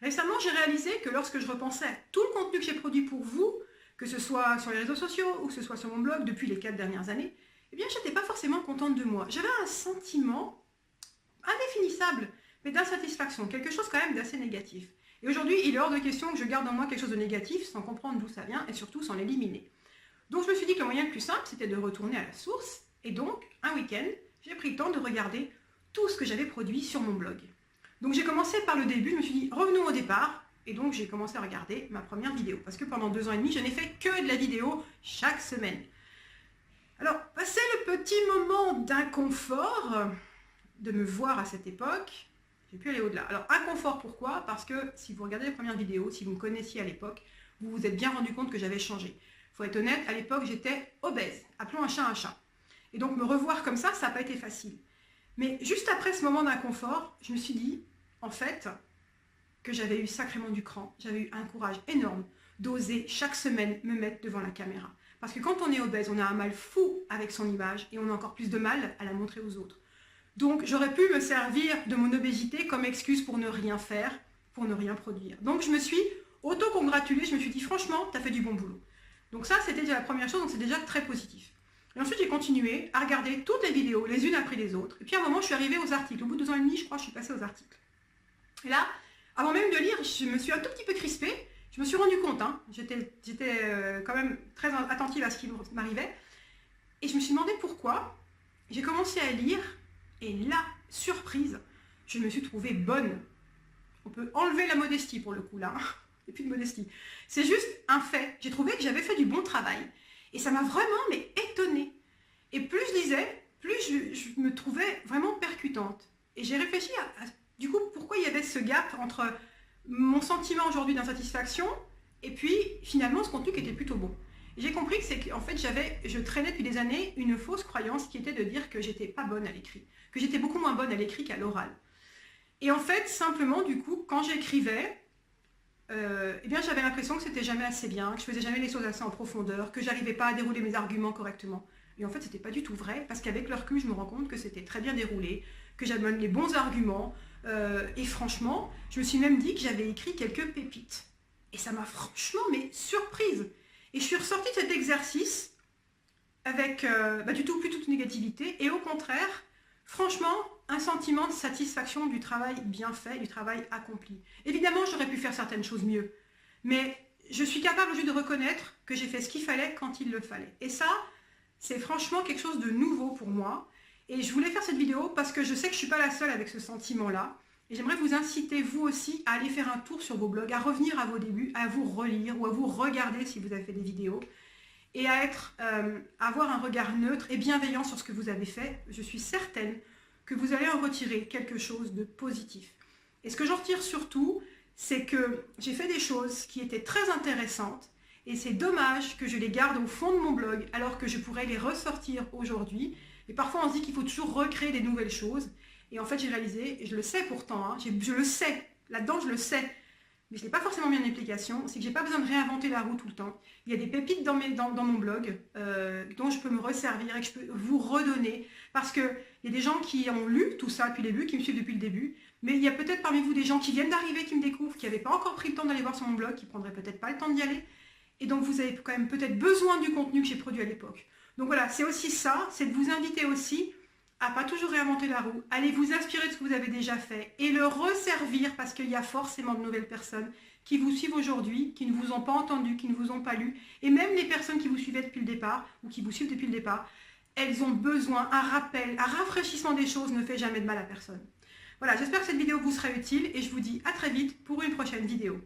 Récemment, j'ai réalisé que lorsque je repensais à tout le contenu que j'ai produit pour vous, que ce soit sur les réseaux sociaux ou que ce soit sur mon blog depuis les 4 dernières années, eh bien, je n'étais pas forcément contente de moi. J'avais un sentiment indéfinissable, mais d'insatisfaction, quelque chose quand même d'assez négatif. Et aujourd'hui, il est hors de question que je garde en moi quelque chose de négatif sans comprendre d'où ça vient et surtout sans l'éliminer. Donc je me suis dit que le moyen le plus simple, c'était de retourner à la source. Et donc, un week-end, j'ai pris le temps de regarder tout ce que j'avais produit sur mon blog. Donc j'ai commencé par le début, je me suis dit, revenons au départ. Et donc j'ai commencé à regarder ma première vidéo. Parce que pendant 2 ans et demi, je n'ai fait que de la vidéo chaque semaine. Alors, passé le petit moment d'inconfort de me voir à cette époque, j'ai pu aller au-delà. Alors, inconfort, pourquoi? Parce que si vous regardez les premières vidéos, si vous me connaissiez à l'époque, vous vous êtes bien rendu compte que j'avais changé. Il faut être honnête, à l'époque, j'étais obèse. Appelons un chat un chat. Et donc, me revoir comme ça n'a pas été facile. Mais juste après ce moment d'inconfort, je me suis dit, en fait, que j'avais eu sacrément du cran. J'avais eu un courage énorme d'oser chaque semaine me mettre devant la caméra. Parce que quand on est obèse, on a un mal fou avec son image et on a encore plus de mal à la montrer aux autres. Donc, j'aurais pu me servir de mon obésité comme excuse pour ne rien faire, pour ne rien produire. Donc, je me suis auto-congratulée, je me suis dit, franchement, tu as fait du bon boulot. Donc ça, c'était déjà la première chose, donc c'est déjà très positif. Et ensuite, j'ai continué à regarder toutes les vidéos, les unes après les autres. Et puis, à un moment, je suis arrivée aux articles. Au bout de 2 ans et demi, je crois, je suis passée aux articles. Et là, avant même de lire, je me suis un tout petit peu crispée. Je me suis rendu compte, hein, j'étais quand même très attentive à ce qui m'arrivait. Et je me suis demandé pourquoi. J'ai commencé à lire, et là, surprise, je me suis trouvée bonne. On peut enlever la modestie pour le coup, là. Il n'y a plus de modestie. C'est juste un fait. J'ai trouvé que j'avais fait du bon travail. Et ça m'a vraiment étonnée. Et plus je lisais, plus je me trouvais vraiment percutante. Et j'ai réfléchi du coup, pourquoi il y avait ce gap entre mon sentiment aujourd'hui d'insatisfaction et puis finalement ce contenu qui était plutôt bon. J'ai compris que c'est qu'en fait je traînais depuis des années une fausse croyance qui était de dire que j'étais pas bonne à l'écrit, que j'étais beaucoup moins bonne à l'écrit qu'à l'oral. Et en fait, simplement, du coup, quand j'écrivais, eh bien j'avais l'impression que c'était jamais assez bien, que je faisais jamais les choses assez en profondeur, que j'arrivais pas à dérouler mes arguments correctement. Et en fait, c'était pas du tout vrai, parce qu'avec le recul, je me rends compte que c'était très bien déroulé, que j'avais les bons arguments, et franchement, je me suis même dit que j'avais écrit quelques pépites. Et ça m'a franchement, surprise. Et je suis ressortie de cet exercice avec du tout plus toute négativité, et au contraire, franchement, un sentiment de satisfaction du travail bien fait, du travail accompli. Évidemment, j'aurais pu faire certaines choses mieux, mais je suis capable aujourd'hui de reconnaître que j'ai fait ce qu'il fallait quand il le fallait. Et ça, c'est franchement quelque chose de nouveau pour moi. Et je voulais faire cette vidéo parce que je sais que je ne suis pas la seule avec ce sentiment-là. Et j'aimerais vous inciter, vous aussi, à aller faire un tour sur vos blogs, à revenir à vos débuts, à vous relire ou à vous regarder si vous avez fait des vidéos. Et à avoir un regard neutre et bienveillant sur ce que vous avez fait. Je suis certaine que vous allez en retirer quelque chose de positif. Et ce que j'en retire surtout, c'est que j'ai fait des choses qui étaient très intéressantes. Et c'est dommage que je les garde au fond de mon blog alors que je pourrais les ressortir aujourd'hui. Et parfois, on se dit qu'il faut toujours recréer des nouvelles choses. Et en fait, j'ai réalisé, et je le sais pourtant, hein, je le sais, là-dedans, je le sais, mais je ne l'ai pas forcément mis en application, c'est que je n'ai pas besoin de réinventer la roue tout le temps. Il y a des pépites dans mon blog dont je peux me resservir et que je peux vous redonner. Parce qu'il y a des gens qui ont lu tout ça depuis le début, qui me suivent depuis le début, mais il y a peut-être parmi vous des gens qui viennent d'arriver, qui me découvrent, qui n'avaient pas encore pris le temps d'aller voir sur mon blog, qui ne prendraient peut-être pas le temps d'y aller. Et donc, vous avez quand même peut-être besoin du contenu que j'ai produit à l'époque. Donc voilà, c'est aussi ça, c'est de vous inviter aussi à pas toujours réinventer la roue, allez vous inspirer de ce que vous avez déjà fait et le resservir parce qu'il y a forcément de nouvelles personnes qui vous suivent aujourd'hui, qui ne vous ont pas entendu, qui ne vous ont pas lu, et même les personnes qui vous suivaient depuis le départ ou qui vous suivent depuis le départ, elles ont besoin, un rappel, un rafraîchissement des choses ne fait jamais de mal à personne. Voilà, j'espère que cette vidéo vous sera utile et je vous dis à très vite pour une prochaine vidéo.